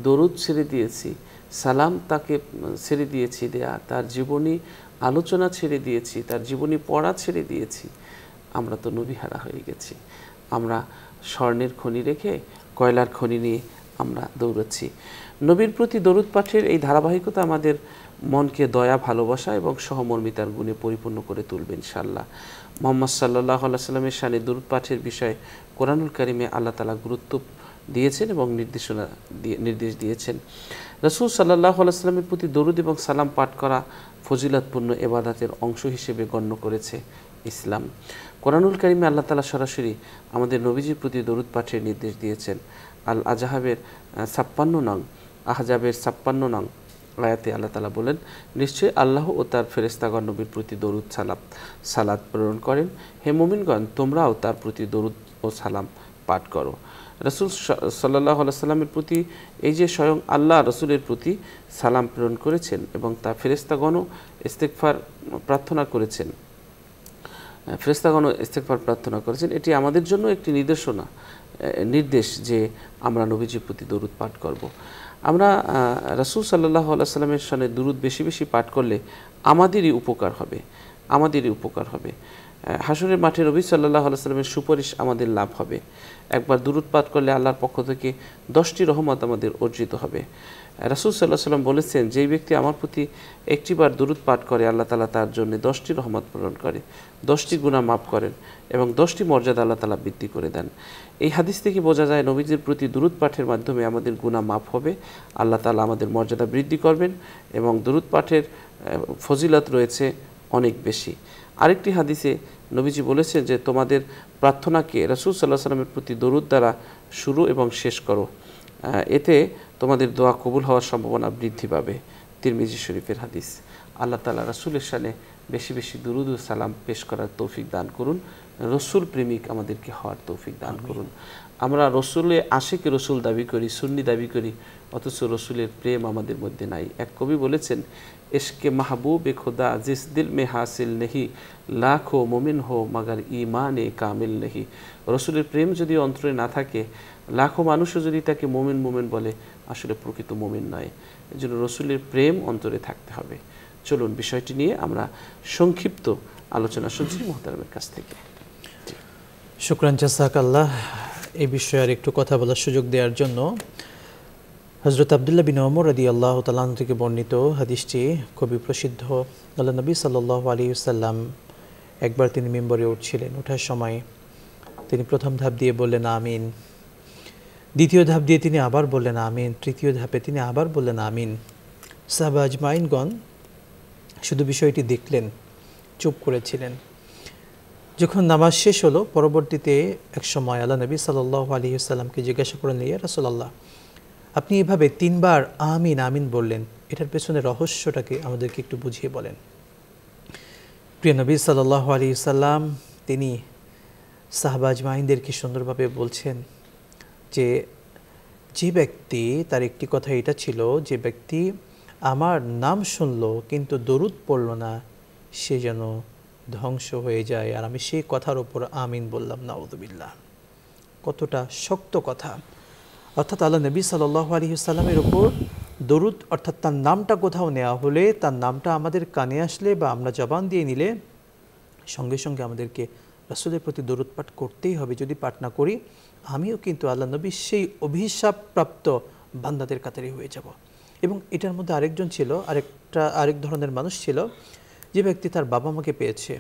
দরুদ ছেড়ে দিয়েছি, সালাম তাকে ছেড়ে দিয়েছি দেয়া, তার জীবনী আলোচনা ছেড়ে দিয়েছি, তার জীবনী পড়া ছেড়ে দিয়েছি। আমরা তো নবীহারা হয়ে গেছি। আমরা স্বর্ণের খনি রেখে কয়লার খনি নিয়ে আমরা দৌড়াচ্ছি। নবীর প্রতি দরুদ পাঠের এই ধারাবাহিকতা আমাদের মনকে দয়া, ভালোবাসা এবং সহমর্মিতার গুণে পরিপূর্ণ করে তুলবে ইনশাআল্লাহ। মুহাম্মদ সাল্লাল্লাহু আলাইহি ওয়াসাল্লামের শানে দরুদ পাঠের বিষয়ে কোরআনুল কারিমে আল্লাহ তাআলা গুরুত্ব দিয়েছেন এবং নির্দেশ দিয়েছেন। রাসূল সাল্লাল্লাহু আলাইহি ওয়াসাল্লামের প্রতি দরুদ এবং সালাম পাঠ করা ফজিলতপূর্ণ ইবাদতের অংশ হিসেবে গণ্য করেছে ইসলাম। কোরআনুল কারিমে আল্লাহ তাআলা সরাসরি আমাদের নবীজির প্রতি দরুদ পাঠের নির্দেশ দিয়েছেন। আল আজহাবের 56 নং, আহজাবের 56 নং আয়াতে আল্লাহ তাআলা বলেন, নিশ্চয়ই আল্লাহ ও তার ফেরেশতাগণ নবীর প্রতি দরুদ সালাত প্রেরণ করেন। হে মুমিনগণ, তোমরাও তার প্রতি দরুদ ও সালাম পাঠ করো। রাসূল সাল্লাল্লাহু আলাইহি ওয়াসাল্লামের প্রতি এই যে স্বয়ং আল্লাহ রাসূলের প্রতি সালাম প্রেরণ করেছেন এবং তার ফেরেশতাগণও ইস্তিগফার প্রার্থনা করেছেন, এটি আমাদের জন্য একটি নির্দেশ যে আমরা নবীজির প্রতি দরুদ পাঠ করব। আমরা রাসূল সাল্লাল্লাহু আলাইহি ওয়াসাল্লামের শানে দরুদ বেশি বেশি পাঠ করলে আমাদেরই উপকার হবে। হাসরের মাঠে নবী সাল্লাল্লাহু আলাইহি ওয়াসাল্লামের সুপারিশ আমাদের লাভ হবে। একবার দরুদ পাঠ করলে আল্লাহর পক্ষ থেকে 10টি রহমত আমাদের অর্জিত হবে। রাসূল সাল্লাল্লাহু আলাইহি ওয়াসাল্লাম বলেছেন, যেই ব্যক্তি আমার প্রতি একটিবার দরুদ পাঠ করে আল্লাহ তাআলা তার জন্য 10টি রহমত প্রদান করে, 10টি গুনাহ মাফ করেন এবং 10টি মর্যাদা আল্লাহ তাআলা বৃদ্ধি করে দেন। এই হাদিস থেকে বোঝা যায় নবীজির প্রতি দরুদ পাঠের মাধ্যমে আমাদের গুনাহ মাফ হবে, আল্লাহ তাআলা আমাদের মর্যাদা বৃদ্ধি করবেন এবং দরুদ পাঠের ফজিলত রয়েছে অনেক বেশি। আরেকটি হাদিসে নবীজি বলেছেন যে তোমাদের প্রার্থনাকে রাসূল সাল্লাল্লাহু আলাইহি সাল্লামের প্রতি দরুদ দ্বারা শুরু এবং শেষ করো, এতে তোমাদের দোয়া কবুল হওয়ার সম্ভাবনা বৃদ্ধি পাবে। তিরমিজি শরীফের হাদিস। আল্লাহ তাআলা রাসূলের শানে বেশি বেশি দুরুদ ও সালাম পেশ করার তৌফিক দান করুন। রসুল প্রেমিক আমাদেরকে হওয়ার তৌফিক দান করুন। আমরা রসুলে আশিকে রসুল দাবি করি, সুন্নি দাবি করি, অথচ রসুলের প্রেম আমাদের মধ্যে নাই। এক কবি বলেছেন, ইশকে মাহবুব এ খোদা জিস দিল মে হাসিল নেহি, লাখো মুমিন হো মাগার ইমানে কামিল নেহি। রসুলের প্রেম যদি অন্তরে না থাকে, লাখো মানুষও যদি তাকে মুমিন মুমিন বলে, আসলে প্রকৃত মুমিন নয়। এই জন্য রসুলের প্রেম অন্তরে থাকতে হবে। চলুন বিষয়টি নিয়ে আমরা সংক্ষিপ্ত আলোচনা শুনছি মুহতারামের কাছ থেকে। শুকরান জাযাকাল্লাহ। এই বিষয়ে আর একটু কথা বলার সুযোগ দেওয়ার জন্য হযরত আব্দুল্লাহ বিন ওমর রাদিয়াল্লাহু তাআলা আনহু থেকে বর্ণিত হাদিসটি খুবই প্রসিদ্ধ। আল্লাহ নবী সাল্লাল্লাহু আলাইহি ওয়াসাল্লাম একবার তিনি মিম্বরে উঠছিলেন। ওঠার সময় তিনি প্রথম ধাপ দিয়ে বললেন আমিন, দ্বিতীয় ধাপ দিয়ে তিনি আবার বললেন আমিন, তৃতীয় ধাপে তিনি আবার বললেন আমিন। সাহাবা আজমাইনগণ শুধু বিষয়টি দেখলেন, চুপ করেছিলেন। যখন নামাজ শেষ হলো, পরবর্তীতে এক সময় আল্লাহ নবী সাল্লাল্লাহু আলাইহি ওয়াসাল্লামকে জিজ্ঞাসা করলেন, ইয়া রাসূলুল্লাহ, আপনি এভাবে তিনবার আমিন আমিন বললেন, এটার পেছনে রহস্যটাকে আমাদেরকে একটু বুঝিয়ে বলেন। প্রিয় নবী সাল্লাল্লাহু আলাইহি ওয়াসাল্লাম তিনি সাহাবা আজমাইনদেরকে সুন্দরভাবে বলছেন যে ব্যক্তি, তার একটি কথা এটা ছিল, যে ব্যক্তি আমার নাম শুনলো কিন্তু দরুদ পড়ল না, সে যেন ধ্বংস হয়ে যায়। আর আমি সেই কথার উপর আমিন বললাম, নাউযুবিল্লাহ। কতটা শক্ত কথা। অর্থাৎ আল্লাহ নবী সাল্লাল্লাহু আলাইহি ওয়াসাল্লামের উপর দরুদ, অর্থাৎ তার নামটা কোথাও নেওয়া হলে, তার নামটা আমাদের কানে আসলে বা আমরা জবান দিয়ে নিলে সঙ্গে সঙ্গে আমাদেরকে রাসূলের প্রতি দরুদ পাঠ করতেই হবে। যদি পাঠ না করি, আমিও কিন্তু আল্লাহ নবীর সেই অভিশাপপ্রাপ্ত বান্দাদের কাতারে হয়ে যাব। এবং এটার মধ্যে আরেকজন ছিল, আরেক ধরনের মানুষ ছিল, যে ব্যক্তি তার বাবা মাকে পেয়েছে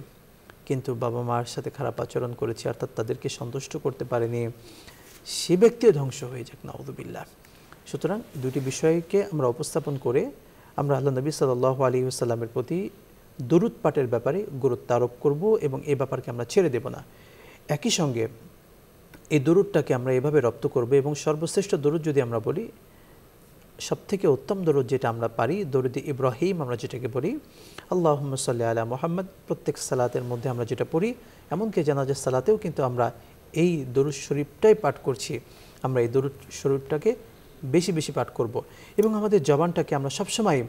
কিন্তু বাবা মার সাথে খারাপ আচরণ করেছে, অর্থাৎ তাদেরকে সন্তুষ্ট করতে পারেনি, সে ব্যক্তিও ধ্বংস হয়ে যাক, নাউযুবিল্লাহ। সুতরাং দুটি বিষয়কে আমরা উপস্থাপন করে আমরা আল্লাহ নবী সাল্লাল্লাহু আলাইহি ওয়াসাল্লামের প্রতি দরুদ পাঠের ব্যাপারে গুরুত্ব আরোপ করব এবং এই ব্যাপারকে আমরা ছেড়ে দেব না। একই সঙ্গে এই দরুদটাকে আমরা এভাবে রপ্ত করব এবং সর্বশ্রেষ্ঠ দরুদ যদি আমরা বলি, সবথেকে উত্তম দরুদ যেটা আমরা পারি, দরুদ ইব্রাহিম আমরা যেটাকে বলি, আল্লাহুম্মা সাল্লি আলা মুহাম্মদ, প্রত্যেক সালাতের মধ্যে আমরা যেটা পড়ি, এমনকি জানাজার সালাতেও কিন্তু আমরা এই দরুদ শরীফটাই পাঠ করছি। আমরা এই দরুদ শরীফটাকে বেশি বেশি পাঠ করব এবং আমাদের জবানটাকে আমরা সবসময়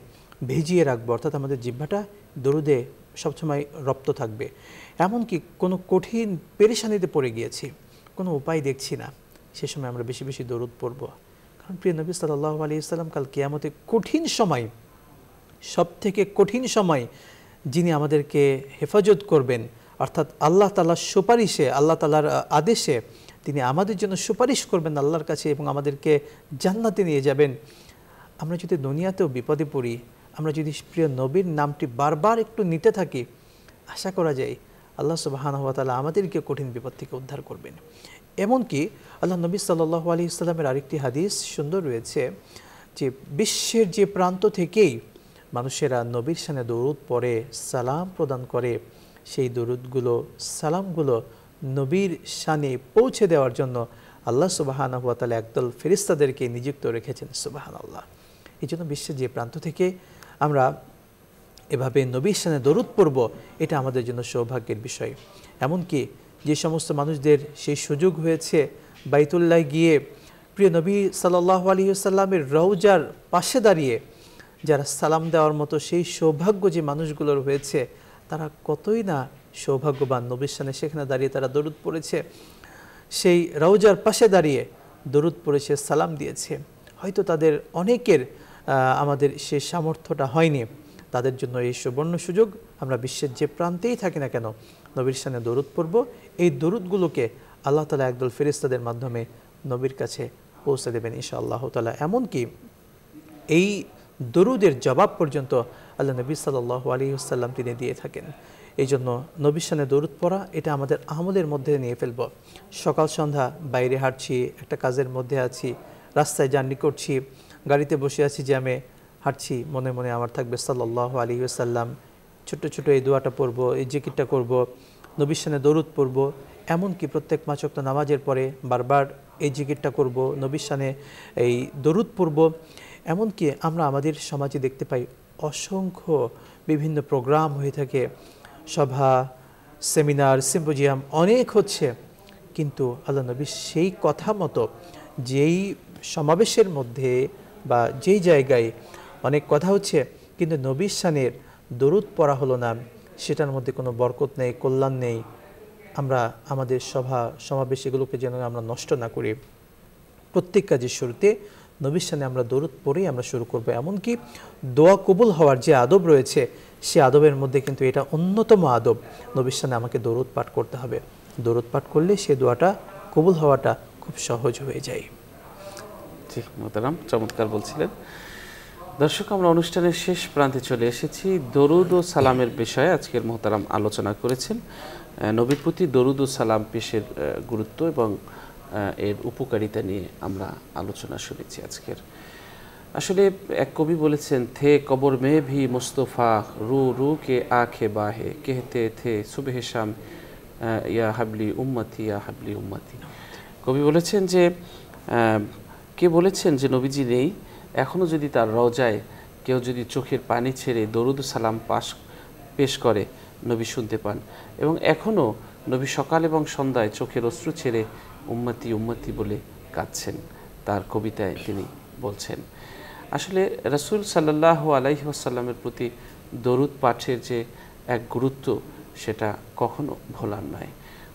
ভিজিয়ে রাখবো, অর্থাৎ আমাদের জিহ্বাটা দরুদে সবসময় রপ্ত থাকবে। এমনকি কোনো কঠিন পেরেশানিতে পড়ে গিয়েছি, কোনো উপায় দেখছি না, সে সময় আমরা বেশি বেশি দরুদ পড়ব। কারণ প্রিয় নবী সাল্লাল্লাহু আলাইহি ওয়াসাল্লাম কাল কিয়ামতে কঠিন সময়, সবথেকে কঠিন সময় যিনি আমাদেরকে হেফাজত করবেন, অর্থাৎ আল্লাহ তাআলার সুপারিশে, আল্লাহ তাআলার আদেশে তিনি আমাদের জন্য সুপারিশ করবেন আল্লাহর কাছে এবং আমাদেরকে জান্নাতে নিয়ে যাবেন। আমরা যদি দুনিয়াতেও বিপদে পড়ি, আমরা যদি প্রিয় নবীর নামটি বারবার একটু নিতে থাকি, আশা করা যায় আল্লাহ সুবহানাহু ওয়া তাআলা আমাদেরকে কঠিন বিপদ থেকে উদ্ধার করবেন। এমনকি আল্লাহ নবী সাল্লাল্লাহু আলাইহি ওয়াসাল্লামের আরেকটি হাদিস সুন্দর রয়েছে যে বিশ্বের যে প্রান্ত থেকেই মানুষেরা নবীর শানে দরুদ পড়ে, সালাম প্রদান করে, সেই দরুদগুলো, সালামগুলো নবীর শানে পৌঁছে দেওয়ার জন্য আল্লাহ সুবহানাহু ওয়া তাআলা একদল ফেরেশতাদেরকে নিযুক্ত রেখেছেন। সুবহানাল্লাহ। এই জন্য বিশ্বের যে প্রান্ত থেকে আমরা এভাবে নবীর শানে দরুদ পড়ব, এটা আমাদের জন্য সৌভাগ্যের বিষয়। এমনকি যে সমস্ত মানুষদের সেই সুযোগ হয়েছে বাইতুল্লাহ গিয়ে প্রিয় নবী সাল্লাল্লাহু আলাইহি ওয়াসাল্লামের রওজার পাশে দাঁড়িয়ে যারা সালাম দেওয়ার মতো সেই সৌভাগ্য যে মানুষগুলোর হয়েছে, তারা কতই না সৌভাগ্যবান। নবীর শানে সেখানে দাঁড়িয়ে তারা দরুদ পড়েছে, সেই রওজার পাশে দাঁড়িয়ে দরুদ পড়েছে, সালাম দিয়েছে। হয়তো তাদের অনেকের আমাদের সে সামর্থ্যটা হয়নি, তাদের জন্য এই সুবর্ণ সুযোগ। আমরা বিশ্বের যে প্রান্তেই থাকি না কেন, নবীর শানে দরুদ পড়ব। এই দরুদগুলোকে আল্লাহ তাআলা একদল ফেরেশতাদের মাধ্যমে নবীর কাছে পৌঁছে দেবেন ইনশাআল্লাহ তাআলা। এমনকি এই দরুদের জবাব পর্যন্ত আল্লাহ নবী সাল্লাল্লাহু আলাইহি ওয়াসাল্লাম তিনি দিয়ে থাকেন। এই জন্য নবীর শানে দরুদ পড়া, এটা আমাদের আমলের মধ্যে নিয়ে ফেলব। সকাল সন্ধ্যা বাইরে হাঁটছি, একটা কাজের মধ্যে আছি, রাস্তায় জার্নি করছি, গাড়িতে বসে আছি, জ্যামে হাঁটছি, মনে মনে আমার থাকবে সাল্লাল্লাহু আলাইহি ওয়াসাল্লাম, ছোট্ট ছোট এই দোয়াটা পড়ব, এই জিকিরটা করব, নবীর শানে দরুদ পড়ব, এমনকি প্রত্যেক ৫ ওয়াক্ত নামাজের পরে বারবার এই জিকিরটা করব, নবীর শানে এই দরুদ পড়ব। এমনকি আমরা আমাদের সমাজে দেখতে পাই অসংখ্য বিভিন্ন প্রোগ্রাম হয়ে থাকে, সভা, সেমিনার, সিম্পোজিয়াম অনেক হচ্ছে, কিন্তু আল্লাহ নবী সেই কথা মতো যেই সমাবেশের মধ্যে বা যেই জায়গায় অনেক কথা হচ্ছে, কিন্তু নবীর শানের দরুদ পড়া হলো না, সেটার মধ্যে কোনো বরকত নেই, কল্যাণ নেই। আমরা আমাদের সভা সমাবেশ এগুলোকে যেন আমরা নষ্ট না করি। প্রত্যেক কাজের শুরুতে নবীর শানে আমরা দরুদ পড়েই আমরা শুরু করব। এমনকি দোয়া কবুল হওয়ার যে আদব রয়েছে, সে আদবের মধ্যে কিন্তু এটা অন্যতম আদব। নবীর শানে আমাকে দরুদ পাঠ করতে হবে। দরুদ পাঠ করলে সে দোয়াটা কবুল হওয়াটা খুব সহজ হয়ে যায়। জি মোহতারাম, চমৎকার বলছিলেন। দর্শক, আমরা অনুষ্ঠানের শেষ প্রান্তে চলে এসেছি। দরুদ ও সালামের বিষয়ে আজকের মোহতারাম আলোচনা করেছেন। নবীর প্রতি দরুদ ও সালাম পেশের গুরুত্ব এবং এর উপকারিতা নিয়ে আমরা আলোচনা শুনেছি আজকের। আসলে এক কবি বলেছেন, থে কবর মে ভি মুস্তফা রু রু কে আখে বাহে কেহতে থে সুবহে শাম ইয়া হাবলি উম্মতি ইয়া হাবলি উম্মতি। কবি বলেছেন যে কে বলেছেন যে নবীজি নেই, এখনও যদি তার রওজায় কেউ যদি চোখের পানি ছেড়ে দরুদ সালাম পেশ করে নবী শুনতে পান, এবং এখনও নবী সকাল এবং সন্ধ্যায় চোখের অশ্রু ছেড়ে উম্মতি উম্মতি বলে কাঁদছেন, তার কবিতায় তিনি বলছেন। আসলে রাসূল সাল্লাল্লাহু আলাইহি ওয়াসাল্লামের প্রতি দরুদ পাঠের যে এক গুরুত্ব, সেটা কখনো ভোলার নয়।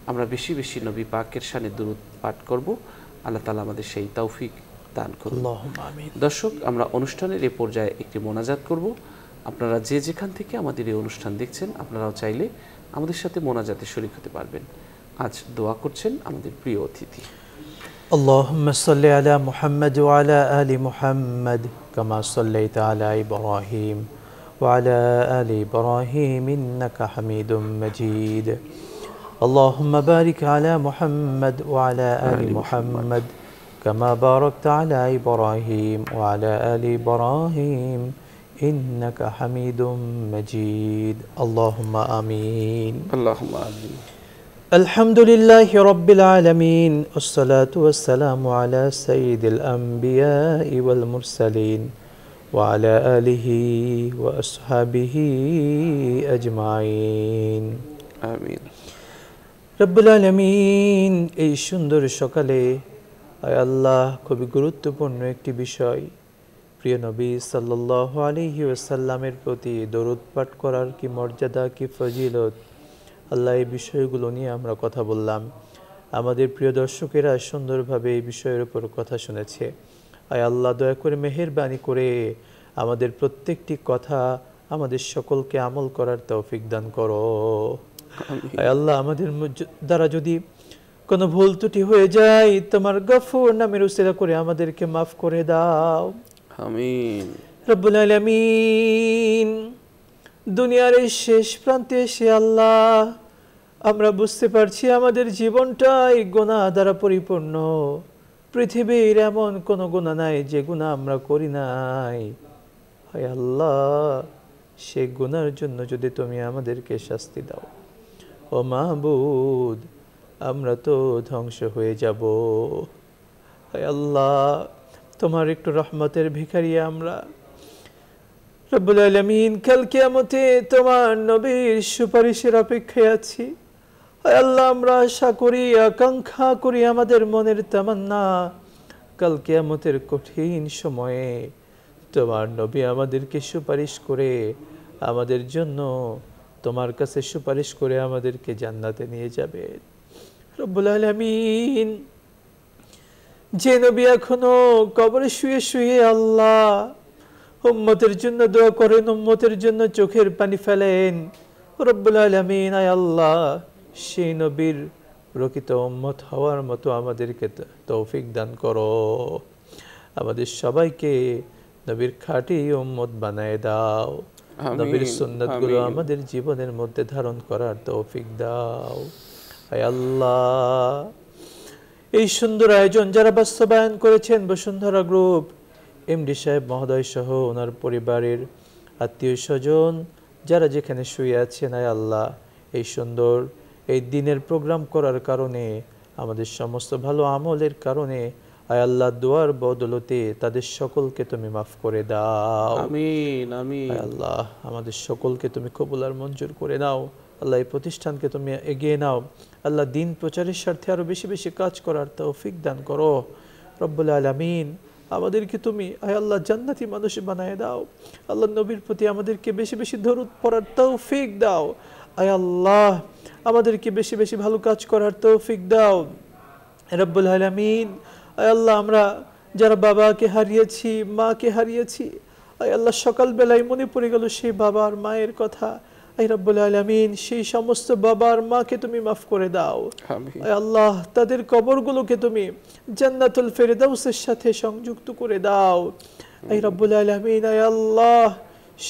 আমরা বেশি বেশি নবী পাকের শানে দরুদ পাঠ করব। আল্লাহ তাআলা আমাদের সেই তৌফিক দান করুন। আল্লাহুম্মা আমিন। দর্শক, আমরা অনুষ্ঠানের এই পর্যায়ে একটি মোনাজাত করব। আপনারা যে যেখান থেকে আমাদের এই অনুষ্ঠান দেখছেন, আপনারাও চাইলে আমাদের সাথে মোনাজাতে শরীক হতে পারবেন। আজ দোয়া করছেন আমাদের প্রিয় অতিথি। আল্লাহুম্মা সাল্লি আলা মুহাম্মাদ ওয়া আলা আলি মুহাম্মাদ কামা সাল্লাইতা আলা ইব্রাহিম ওয়া আলা আলি ইব্রাহিম ইন্নাকা হামিদুম মাজিদ। আল্লাহুম্মা বারিক আলা মুহাম্মাদ ওয়া আলা আলি মুহাম্মাদ কামা বারাকতা আলা ইব্রাহিম ওয়া আলা আলি ইব্রাহিম ইন্নাকা হামিদুম মাজিদ। আল্লাহুম্মা আমিন। আল্লাহুম্মা আমিন। আলহামদুলিল্লাহি রাব্বিল আলামিন ওয়াসসালাতু ওয়াসসালামু আলা সাইয়্যিদিল আমবিয়াই ওয়াল মুরসালিন ওয়া আলা আলিহি ওয়া আসহাবিহি আজমাইন। আমিন। রব্বুল আলামিন, এই সুন্দর সকালে আয় আল্লাহ, খুবই গুরুত্বপূর্ণ একটি বিষয়, প্রিয় নবী সাল্লাল্লাহু আলাইহি ওয়াসাল্লামের প্রতি দরুদ পাঠ করার কি মর্যাদা, কি ফজিলত, আল্লাহ এই বিষয়গুলো নিয়ে আমরা কথা বললাম। আমাদের প্রিয় দর্শকেরা সুন্দরভাবে এই বিষয়ের উপর কথা শুনেছে। আয় আল্লাহ, দয়া করে মেহেরবানি করে আমাদের প্রত্যেকটি কথা আমাদের সকলকে আমল করার তৌফিক দান করো। আয় আল্লাহ, আমাদের দ্বারা যদি কোনো ভুল ত্রুটি হয়ে যায়, তোমার গফুর নামের উসিলা করে আমাদেরকে মাফ করে দাও। আমিন। রব্বুল আলামিন, দুনিয়ার এই শেষ প্রান্তে এসে আল্লাহ আমরা বুঝতে পারছি আমাদের জীবনটাই গুনাহ দ্বারা পরিপূর্ণ। পৃথিবীর এমন কোনো গুনাহ নাই যে গুনাহ আমরা করি নাই। হায় আল্লাহ, সেই গুনার জন্য যদি তুমি আমাদেরকে শাস্তি দাও, ও মাহবুদ, আমরা তো ধ্বংস হয়ে যাব। হায় আল্লাহ, তোমার একটু রহমতের ভিখারি আমরা। রব্বুল আলামিন, কাল কিয়ামতে তোমার নবীর সুপারিশের অপেক্ষায় আছি। হায় আল্লাহ, আমরা আশা করি, আকাঙ্ক্ষা করি, আমাদের মনের তামান্না, কাল কিয়ামতের কঠিন সময়ে তোমার নবী আমাদেরকে সুপারিশ করে আমাদের জন্য, তোমার কাছে সুপারিশ করে আমাদেরকে জান্নাতে নিয়ে যাবে। রব্বুল আলামিন, যে নবী এখনো কবরে শুয়ে শুয়ে আল্লাহ উম্মতের জন্য দোয়া করেন, উম্মতের জন্য চোখের পানি ফেলেন, রব্বুল আলামিন, আয় আল্লাহ, সেই নবীর প্রকৃত উম্মত হওয়ার মতো আমাদেরকে তৌফিক দান করো। আমাদের সবাইকে নবীর খাঁটি উম্মত বানায় দাও। নবীর সুন্নাতগুলো আমাদের জীবনের মধ্যে ধারণ করার তৌফিক দাও। আয় আল্লাহ, এই সুন্দর আয়োজন যারা বাস্তবায়ন করেছেন, বসুন্ধরা গ্রুপ, এমডি সাহেব মহোদয় সহ ওনার পরিবারের আত্মীয় স্বজন যারা যেখানে শুয়ে আছেন, আয় আল্লাহ, এই সুন্দর এই দিনের প্রোগ্রাম করার কারণে, আমাদের সমস্ত ভালো আমলের কারণে আয় আল্লাহ দোয়ার বদলতে তাদের সকলকে তুমি মাফ করে দাও। আমিন আমিন। আয় আল্লাহ আমাদের সকলকে তুমি কবুল আর মঞ্জুর করে নাও। আল্লাহ এই প্রতিষ্ঠানকে তুমি এগিয়ে নাও। আল্লাহ দিন প্রচারের স্বার্থে আরো বেশি বেশি কাজ করার তৌফিক দান করো রব্বুল আলামিন। আমাদেরকে তুমি আয় আল্লাহ জান্নাতি মানুষ বানায় দাও। আল্লাহ নবীর প্রতি আমাদেরকে বেশি বেশি দরুদ পড়ার তৌফিক দাও। আয় আল্লাহ আমাদেরকে বেশি বেশি ভালো কাজ করার তৌফিক দাও রব্বুল আলামিন। আয় আল্লাহ আমরা যারা বাবাকে হারিয়েছি, মাকে হারিয়েছি, আয় আল্লাহ সকালবেলায় মনে পড়ে গেল সেই বাবা আর মায়ের কথা। আয় রব্বুল আলামিন সেই সমস্ত বাবা আর মাকে তুমি মাফ করে দাও। আয় আল্লাহ তাদের কবরগুলোকে তুমি জান্নাতুল ফেরদাউসের সাথে সংযুক্ত করে দাও। আয় রব্বুল আলামিন। আয় আল্লাহ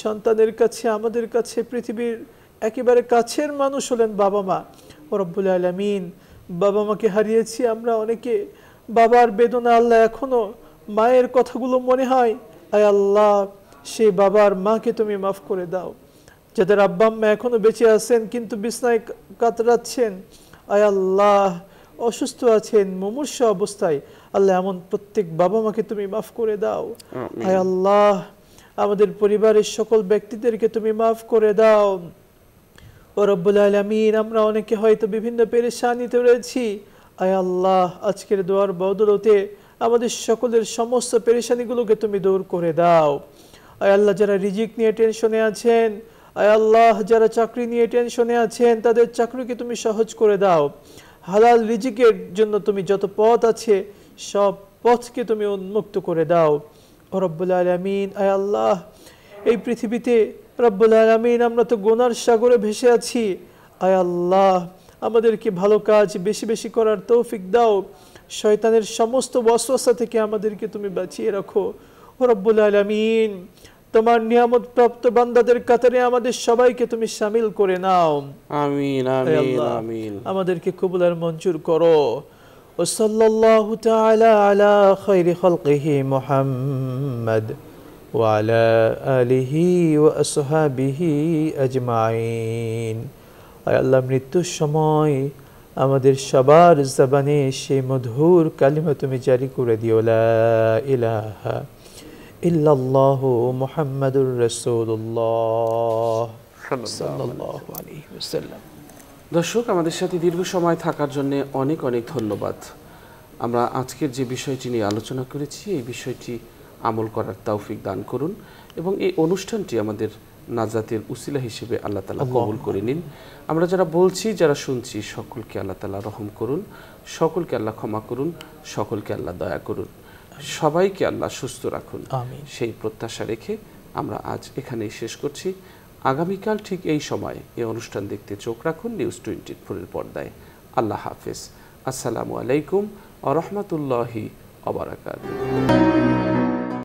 সন্তানের কাছে, আমাদের কাছে পৃথিবীর একেবারে কাছের মানুষ হলেন বাবা মা। ও রব্বুল আলামিন বাবা মাকে হারিয়েছি আমরা অনেকে, বাবার বেদনা আল্লাহ এখনো মায়ের কথাগুলো মনে হয়। আয় আল্লাহ সেই বাবার মাকে তুমি মাফ করে দাও। যাদের আব্বা আম্মা এখনো বেঁচে আছেন কিন্তু বিছনায় কাতরাচ্ছেন, আয় আল্লাহ অসুস্থ আছেন মুমূর্ষ অবস্থায়, আল্লাহ এমন প্রত্যেক বাবা মাকে তুমি মাফ করে দাও। আয় আল্লাহ আমাদের পরিবারের সকল ব্যক্তিদেরকে তুমি মাফ করে দাও। ও রব্বুল আলামিন আমরা অনেকে হয়তো বিভিন্ন পেরেশানিতে রয়েছি, আয় আল্লাহ আজকের দোয়ার বদলতে আমাদের সকলের সমস্ত পেরেশানিগুলোকে তুমি দূর করে দাও। আয় আল্লাহ যারা রিজিক নিয়ে টেনশনে আছেন, আয় আল্লাহ যারা চাকরি নিয়ে টেনশনে আছেন তাদের চাকরিকে তুমি সহজ করে দাও। হালাল রিজিকের জন্য তুমি যত পথ আছে সব পথকে তুমি উন্মুক্ত করে দাও ও রব্বুল আলামিন। আয় আল্লাহ এই পৃথিবীতে রব্বুল আলামিন আমরা তো গুনার সাগরে ভেসে আছি, আয় আল্লাহ আমাদেরকে ভালো কাজ বেশি বেশি করার তৌফিক দাও। শয়তানের সমস্ত ওয়াসওয়াসা থেকে আমাদেরকে তুমি বাঁচিয়ে রাখো ও রব্বুল আলামিন। তোমার নিয়ামত প্রাপ্ত বান্দাদের কাতারে আমাদের সবাইকে তুমি শামিল করে নাও। আমিন আমিন আমিন। আমাদেরকে কবুল আর মঞ্জুর করো। ও সাল্লাল্লাহু তাআলা আলা খায়রি খালকিহি মুহাম্মদ ওয়া আলা আলিহি ওয়া আসহাবিহি আজমাইন। আয় আল্লাহ মৃত্যুর সময় আমাদের সবার জবানে সেই মধুর কালিমা তুমি জারি করে দিও, লা ইলাহা ইল্লাল্লাহু মুহাম্মাদুর রাসূলুল্লাহ সাল্লাল্লাহু আলাইহি ওয়াসাল্লাম। দর্শক আমাদের সাথে দীর্ঘ সময় থাকার জন্য অনেক অনেক ধন্যবাদ। আমরা আজকের যে বিষয়টি নিয়ে আলোচনা করেছি এই বিষয়টি আমল করার তৌফিক দান করুন এবং এই অনুষ্ঠানটি আমাদের নাজাতের উসিলা হিসেবে আল্লাহ তাআলা কবুল করে নিন। আমরা যারা বলছি যারা শুনছি সকলকে আল্লাহ তাআলা রহম করুন, সকলকে আল্লাহ ক্ষমা করুন, সকলকে আল্লাহ দয়া করুন, সবাইকে আল্লাহ সুস্থ রাখুন, সেই প্রত্যাশা রেখে আমরা আজ এখানেই শেষ করছি। আগামীকাল ঠিক এই সময় এই অনুষ্ঠান দেখতে চোখ রাখুন নিউজ 24 এর পর্দায়। আল্লাহ হাফেজ। আসসালামু আলাইকুম ওয়া রাহমাতুল্লাহি ওয়া বারাকাতুহু।